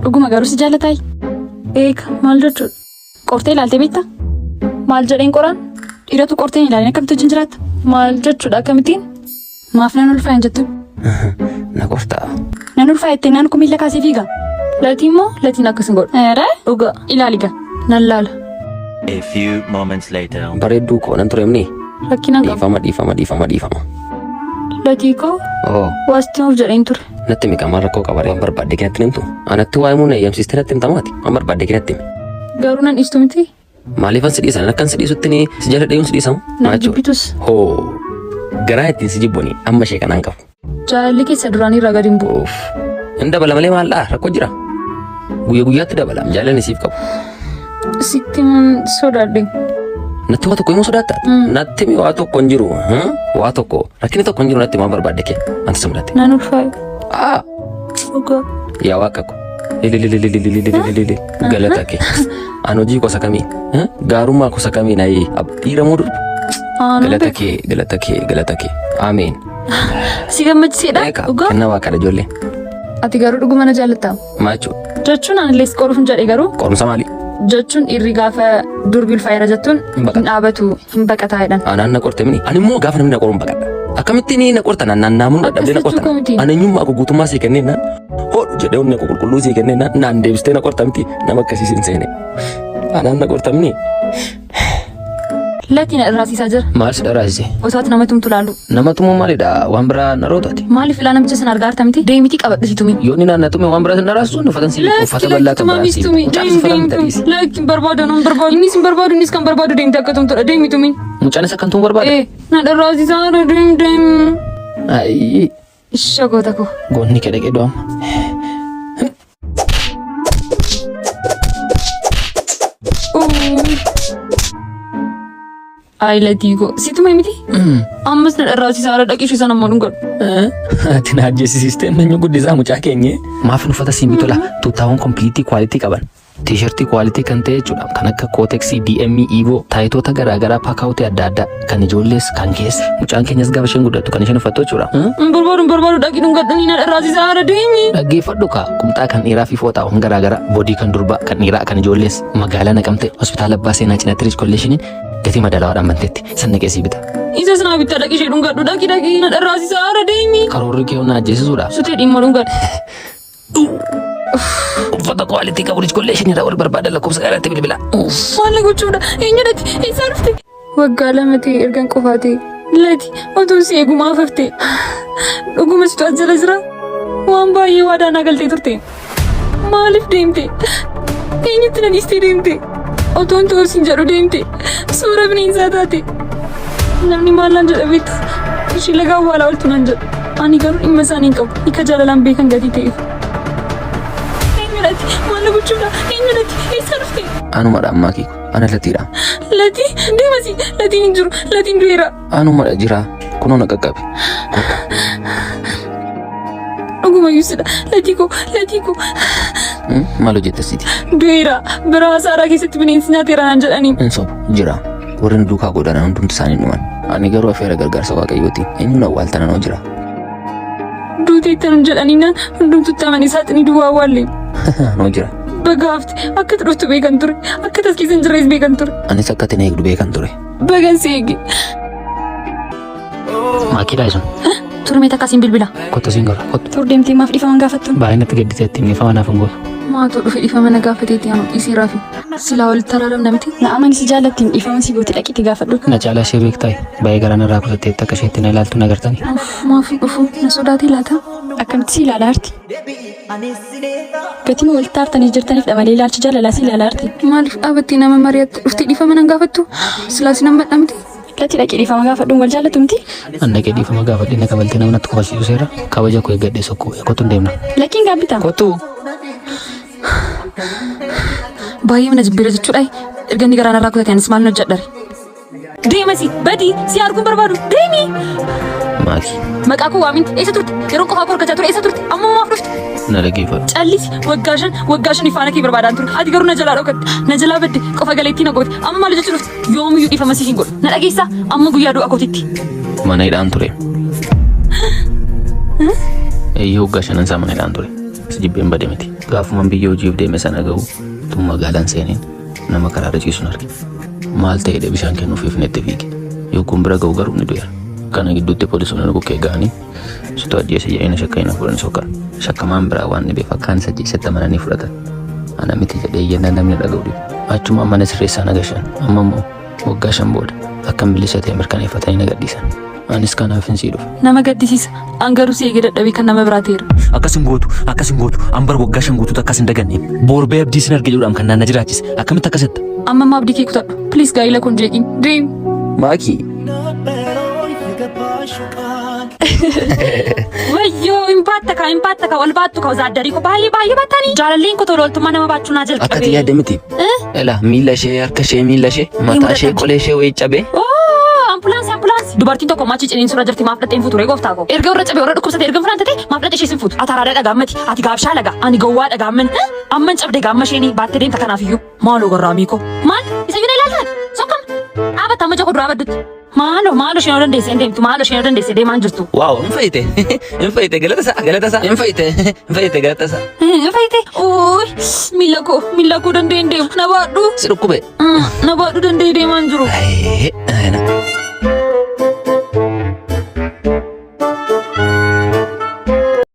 Dhuguma garuu si jaalatai. Eega maal jechuudha? Qortee ilaaltee beektaa? Maal jedheen qoraan? Dhiiratu qortee ilaaleen akkamitti wajjin jiraata? Maal jechuudha akkamittiin? Maaf nan ulfaayin jettu? Na qortaa. Nan ulfaayettee naan kun miila kaasee fiiga. Lati immoo latiin akkas hin godhu. Dhuga ilaaliga nan laala. A few moments later. Bareedduu koo nan turemni. Rakkinaan qabu. Dhiifama. Lati koo waasti nuuf jedheen ture. Natti mi qaama rakkoo qabaree waan barbaadde kinatti himtu. Anatti waa'ee muun eeyyamsiistee natti himtamaati. Waan barbaadde kinatti himi. Garuu nan dhiistu miti. Maaliifan si dhiisan akkan si dhiisutti ni si jala deemuun si dhiisamu? Nan jibbitus. Hoo garaa ittiin si jibboni amma ishee kanaan qabu. Jaalalli keessa duraanii irraa gadi hin bu'u. Hin dabala malee maaldhaa rakkoo jira. Guyyaatti dabala jaalalli siif qabu. Sitti sodaadhe. Natti waa tokko himuu sodaattaa? Natti mi waa tokko hin jiru. Waa tokko rakkinni tokko hin jiru natti waan barbaadde kee anta samudhatte. Nan ulfaaye. Dhuga. Yaa waaqa ko. Galata kee. An hojii gosa kamii? Gaarummaa gosa kamii naayee dhiiramuu durba. Galata kee. Ameen. Si gammachiisedha? Dhuga. Kennaa waaqadha ijoollee. Ati garuu dhuguma na jaalattaa? Maachuu. Jechuun anillee si qoruuf hin jedhe garuu. Qorumsa maali? Jechuun dhiirri gaafa durbi ulfaayera jettuun hin dhaabatu hin baqataa jedhan. Anaan na qorte mini. Ani immoo gaafa namni na qoruun baqadha. Akkamittiin na qortan naamuun dadhabdee na qortan. Ani eenyummaa koo guutummaa sii kenneen hodhu jedhee onnee koo qulqulluu sii kenneen naan deebistee na qorta miti nama akkasiis hin seene. Anaan na qorta mini. Lati na dharraasisaa jira. Maal si dharraasise? Osaati nama tumtu laalu. Nama tumuu maalidha? Waan biraa na rootaati. Maaliif ilaa namicha sana argaa artamti? Deemitii qabadhu si tumi. Yoo ni naannaa tume waan biraa sin dharraasisu uffatan si uffata bal'aa kan biraa si mucaan uffata mitadhiisi. Lakki barbaadu nan barbaadu innis hin barbaadu innis kan barbaadu deemte akka tumtudha deemi tumi. Mucaanis akka tumuu barbaada? Na dharraasisaa deem. Ayi. Isha goota ko. Goonni kee dhaqee do'ama. Ay Lati ko. Situ may miti? Ammas na dharraasisaa haala dhaqishu sana ammoo dhungadhu. Ati na ajjeesisistee namni guddisaa mucaa keenye. Maaf uffata siin bitola tuutaawwan kompiitii kwaalitii qaban. T-shirtii kwaalitii kan ta'e jechuudha. Kan akka Kooteksii, DM, Evo, taayitoota garaagaraa paakaawutee adda addaa kan ijoollees kan keessa. Mucaan keenyas gaafa isheen guddattu kan isheen uffattu jechuudha. Barbaadu dhaqii dhungadhanii na dharraasisaa haala deemi. Dhaggeeffadhu kaa qumxaa kan dhiiraa fi fooxaawwan garaagaraa boodii kan durbaa kan dhiiraa kan ijoollees magaalaa Naqamtee hospitaala Abbaa Seenaa cinatti Riich Kolleeshiniin gatii madaalawaadhaan banteetti sanni qeessii bita. Isa sana bitta dhaqii ishee dhungadhu dhaqii na dharraasisaa haala deemi. Karoorri kee na ajjeesisuudha. Sutee dhimma dhungadhu. Uffata kwaalitii qabu Riich Kolleeshinii wal barbaada lakkoofsa gaaraatti bilbila. Maal gochuudha? Eenyudhatti? Eessaa dhufte? Waggaa lama ta'e ergan qofaate. Lati otoo si eegumaa haftee. Dhuguma situ as jala jira. Waan baay'ee waadaan agaltee turte. Maaliif deemte? Eenyutti na dhiistee deemte? Otoon toorsiin jedhu deemte. Suura bineensaa taate. Namni maallaan jedha beektu? Ishii lagaa awwaalaa ooltu nan jedhu. Ani garuu dhimma isaanii hin qabu. Ika jaalalaan beekan gatii ta'eef. Maal gochuudha? Eenyudhatti? Eessaa dhufte? Anumadha ammaa kee ana Latiidha. Lati deemasi. Latiin hin jiru. Latiin du'eera. Anumadha jira. Kunoo na qaqqabe. Dhuguma yuusidha. Lati ko. Maal hojjetta siti? Du'eera. Bira haasaadhaa keessatti bineensi nyaateera naan jedhanii. Hin sobu jira. Warri duukaa godhana hundumti isaanii dhuman. Ani garuu affeera gargaarsa waaqayyootiin eenyuun awwaaltana noo jira. Duuteettan jedhanii naan hundumtutti amanii saaxinii duwwaa awwaallee. Noo jira. Bagaafti akka dhuftu beekan ture. Akka taskiisan jirrees beekan ture. Anis akka ati na eegdu beekan ture. Bagan si eege. Maakiidhaa sun. Turmee takkasiin bilbila. Kottu siin gara. Kottu. Tur deemtee maaf dhiifaman gaafattu? Baay'inatti gadditeetti dhiifama naaf hin goofu. Maatuu dhufe dhiifama na gaafateetti anu isii raafi. Silaa walitti araaramna miti. Na amani si jaallattiin dhiifama si goote dhaqiitti gaafadhu. Na caalaa ishee beektaay. Baay'ee garaa narraa kutatteetti akka isheetti na ilaaltu na gartani. Maaf dhufu na sodaatee laata? Akkamitti si ilaalaa jirti? Gatiin walitti aartanii jirtaniif malee ilaalchi jaalalaa si ilaalaa jirti. Maaliif dhaabattee nama mari'atte dhuftee dhiifama nan gaafattu? Silaa si nan badhamti? Lati dhaqee dhiifama gaafadhuun wal jaallatu miti? An dhaqee dhiifama gaafadhee na kabaltee nama natti qofasiisu seera kabaja koo eeggadhee sokkoo kottu hin deemna. Lakkiin gaabbitaa? Kottu. Baay'ee mana jibbiira jechuudha. Erga inni garaa narraa kutateenis maal hojjedhare? Deemasi badii si arguun barbaadu deemi. Maali? Maqaa koo waamin eessa turte? Yeroo qofaa koo argachaa ture eessa turte? Amma maaf dhufte? Na dhaggeeffadhu. Callisi waggaa shan ifaana kee barbaadaan ture. Ati garuu na jalaa dhokatte. Na jalaa badde qofa galeettii na goote. Amma maal jechuu dhufte? Yoomiyyuu dhiifama si hin godhu. Na dhageessaa amma guyyaa du'a kootitti. Mana hidhaan ture. Eeyyee waggaa shanan isaa mana hidhaan ture. Si jibbeen bade miti. Gaafumaan biyya hojiif deeme sana ga'u tun magaalaan seeneen nama karaarra ciisuun arge. Maal ta'edha bishaan kennuufiif netti fiige. Yoo kun bira ga'u garuu ni du'eera. Kana gidduutti poolisoonni bukkee ga'anii situ ajjeese jedhanii shakka hin fuudhan sokkan. Shakkamaan biraa waan dhibee fakkaan isa ajjeesetti amananii fudhatan. Ana miti jedhee iyyannaa namni dhaga'u dhibu. Achuma mana sirreessaa nagashan. Amma immoo waggaa 5 booda akka bilisa ta'e mirkaneeffatanii nagadhiisan. Anis kanaaf hin siiduuf. Nama gaddisiisa. Angaruu si eegee dadhabee kan nama biraa ta'eera. Akkasin gootu ambar waggaa 5 guutuutu akkasin daganne. Boorbee abdii sin arge jedhuudhaan kan naanna jiraachise. Akkamitti akkasitti? Amma ma abdii kee kutadhu. Please gaa'ila kun jeeqiin. Dream. Maaki. Wayyoo impatta ka wal baattu ka wazaaddarii ko baay'ee battanii. Jaalalleen ko tololtummaa nama baachuu naa jalqabe. Akkati yaadde miti. Ela miila ishee harka ishee miila ishee mataa ishee qolee ishee wayii cabee. Ambulaansii. Dubartiin tokko machi ciniin sura jirti maaf dhaxeen fuuture gooftaa ko. Erga warra cabee warra dhukkubsate erga furaantate maaf dhaxee ishee sin fuutu. Ataraadha dhagaammati. Ati gaabshaa laga. Ani gowwaa dhagaamman. Amman cabdee gaamma isheenii baattee deemta kanaafiyyuu. Maaloo garraamii ko. Maal? Isa yuna ilaaltan? Sokkam. Dhaabata amma joko duraa baddutti. Maaloo isheen dandeessee hin deemtu. Maaloo isheen dandeessee deemaan jirtu. Waaw hin fayyite galata isaa hin fayyite galata isaa. Hin fayyite. Ooy miila koo danda'e hin deemu. Na baadhu. Si dhukkube. Na baadhu danda'e deemaan jiru.